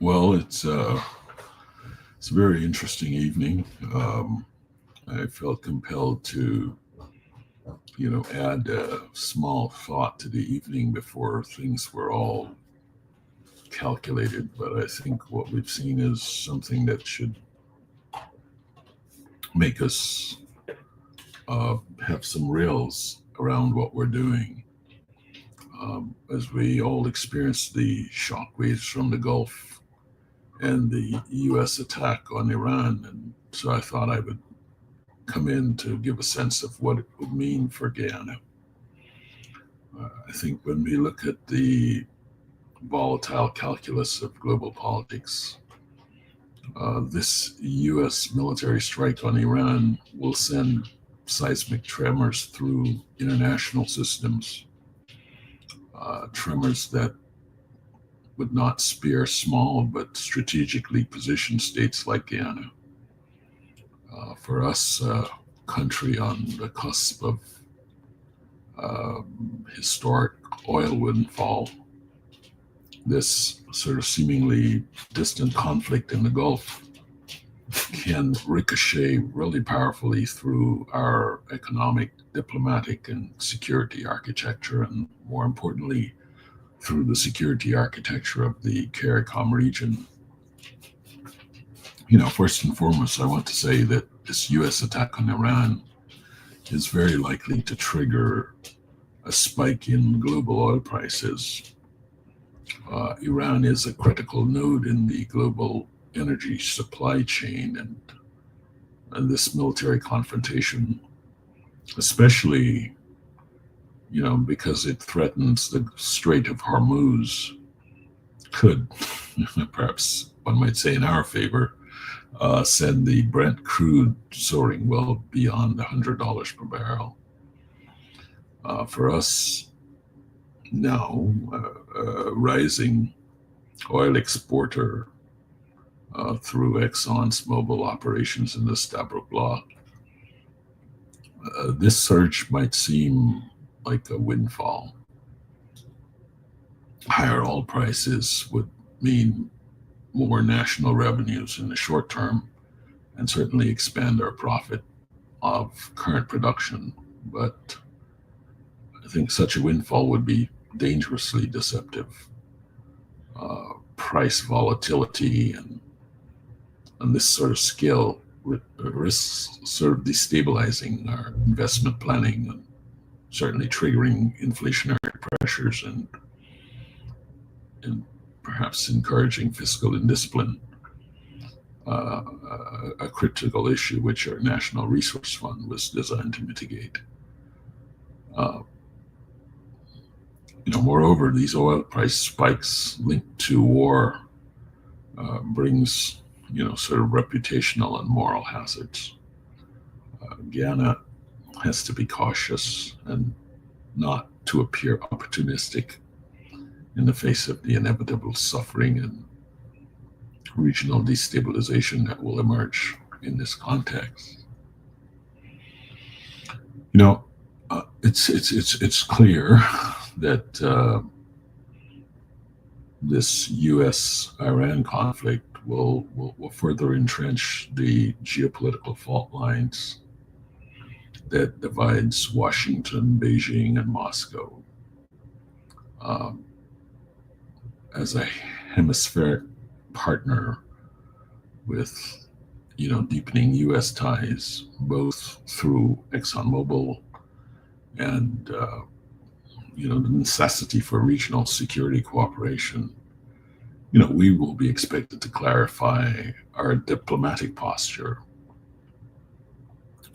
Well, it's a very interesting evening. I felt compelled to, add a small thought to the evening before things were all calculated. But I think what we've seen is something that should make us uh, have some rails around what we're doing. As we all experienced the shockwaves from the Gulf and the U.S. attack on Iran, and so I thought I would come in to give a sense of what it would mean for Guyana. I think when we look at the volatile calculus of global politics, this U.S. military strike on Iran will send seismic tremors through international systems, tremors that would not spare small but strategically positioned states like Guyana. For us, country on the cusp of um, historic oil windfall, this sort of seemingly distant conflict in the Gulf can ricochet really powerfully through our economic, diplomatic, and security architecture, and more importantly, through the security architecture of the CARICOM region. First and foremost, I want to say that this U.S. attack on Iran is very likely to trigger a spike in global oil prices. Iran is a critical node in the global energy supply chain, and this military confrontation, especially because it threatens the Strait of Hormuz, could perhaps one might say in our favor send the Brent crude soaring well beyond $100 per barrel. For us now, rising oil exporter through Exxon's mobile operations in the Stabroek Block, this surge might seem like a windfall. Higher oil prices would mean more national revenues in the short term and certainly expand our profit of current production. But I think such a windfall would be dangerously deceptive. Price volatility and this sort of scale risks sort of destabilizing our investment planning and certainly triggering inflationary pressures and perhaps encouraging fiscal indiscipline, a critical issue which our National Resource Fund was designed to mitigate. Uh, Moreover, these oil price spikes linked to war brings, sort of reputational and moral hazards. Guyana has to be cautious and not to appear opportunistic in the face of the inevitable suffering and regional destabilization that will emerge in this context. You know, it's clear that this U.S.-Iran conflict will further entrench the geopolitical fault lines that divides Washington, Beijing, and Moscow. Um, as a hemispheric partner with deepening U.S. ties, both through ExxonMobil and the necessity for regional security cooperation, we will be expected to clarify our diplomatic posture.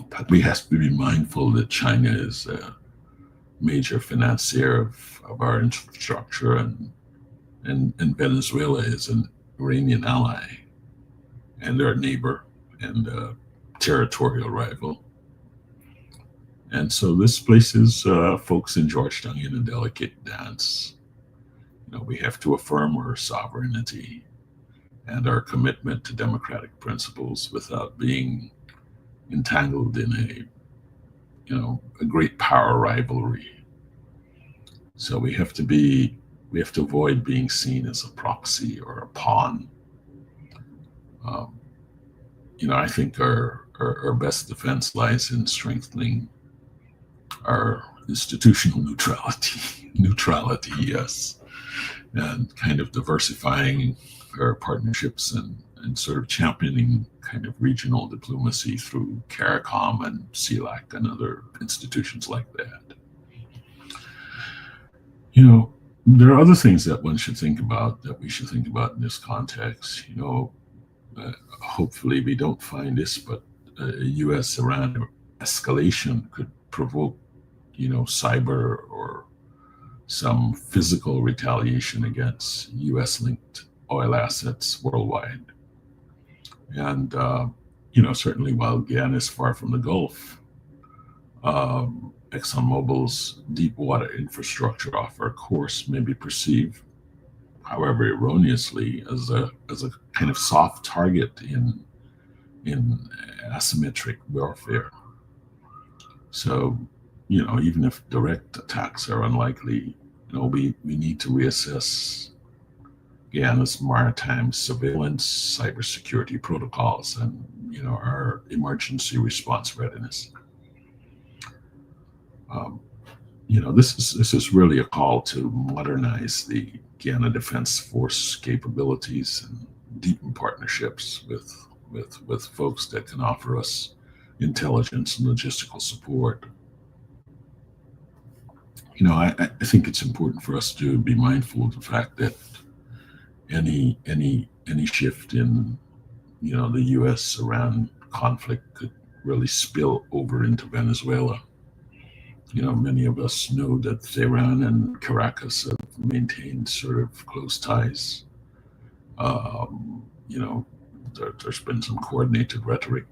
But we have to be mindful that China is a major financier of our infrastructure, and Venezuela is an Iranian ally and our neighbor and territorial rival. And so this places folks in Georgetown in a delicate dance. We have to affirm our sovereignty and our commitment to democratic principles without being entangled in a great power rivalry. So we have to avoid being seen as a proxy or a pawn Um, I think our best defense lies in strengthening our institutional neutrality, yes, and kind of diversifying our partnerships and sort of championing kind of regional diplomacy through CARICOM and CELAC and other institutions like that. There are other things that one should think about, that we should think about in this context. Hopefully we don't find this, but U.S.-Iran escalation could provoke, cyber or some physical retaliation against U.S.-linked oil assets worldwide. And, certainly while Guyana is far from the Gulf, ExxonMobil's deep water infrastructure off our course may be perceived, however erroneously, as a kind of soft target in asymmetric warfare. So, even if direct attacks are unlikely, we need to reassess Guyana's maritime surveillance, cybersecurity protocols, and our emergency response readiness. This is really a call to modernize the Guyana Defense Force capabilities and deepen partnerships with folks that can offer us intelligence and logistical support. I think it's important for us to be mindful of the fact that any shift in the U.S.-Iran conflict could really spill over into Venezuela. Many of us know that Tehran and Caracas have maintained sort of close ties. There's been some coordinated rhetoric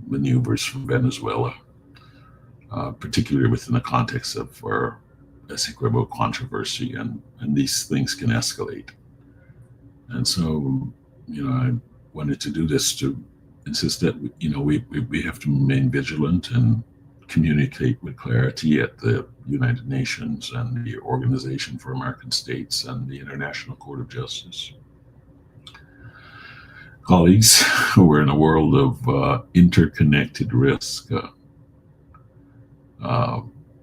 maneuvers from Venezuela, particularly within the context of our Essequibo controversy, and these things can escalate. And so, I wanted to do this to insist that, we have to remain vigilant and communicate with clarity at the United Nations and the Organization for American States and the International Court of Justice. Colleagues, we're in a world of interconnected risk.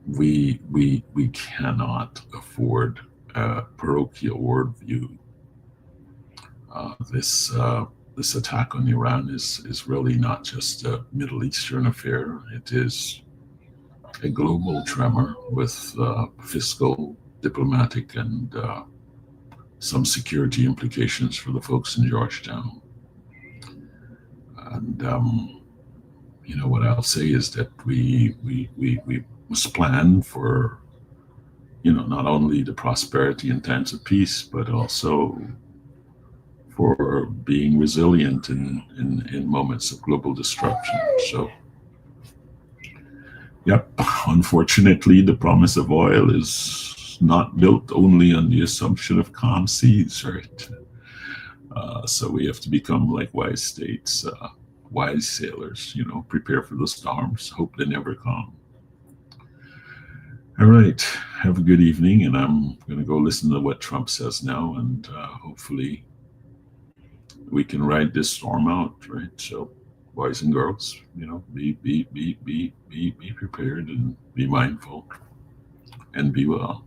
We cannot afford a parochial worldview. This attack on Iran is really not just a Middle Eastern affair. It is a global tremor with fiscal, diplomatic, and some security implications for the folks in Georgetown. And what I'll say is that we must plan for not only the prosperity and times of peace, but also for being resilient in moments of global disruption. So, yep, unfortunately, the promise of oil is not built only on the assumption of calm seas, right? So we have to become like wise states, wise sailors, prepare for the storms, hope they never come. All right, have a good evening, and I'm going to go listen to what Trump says now, and hopefully we can ride this storm out, right? So, boys and girls, be prepared and be mindful and be well.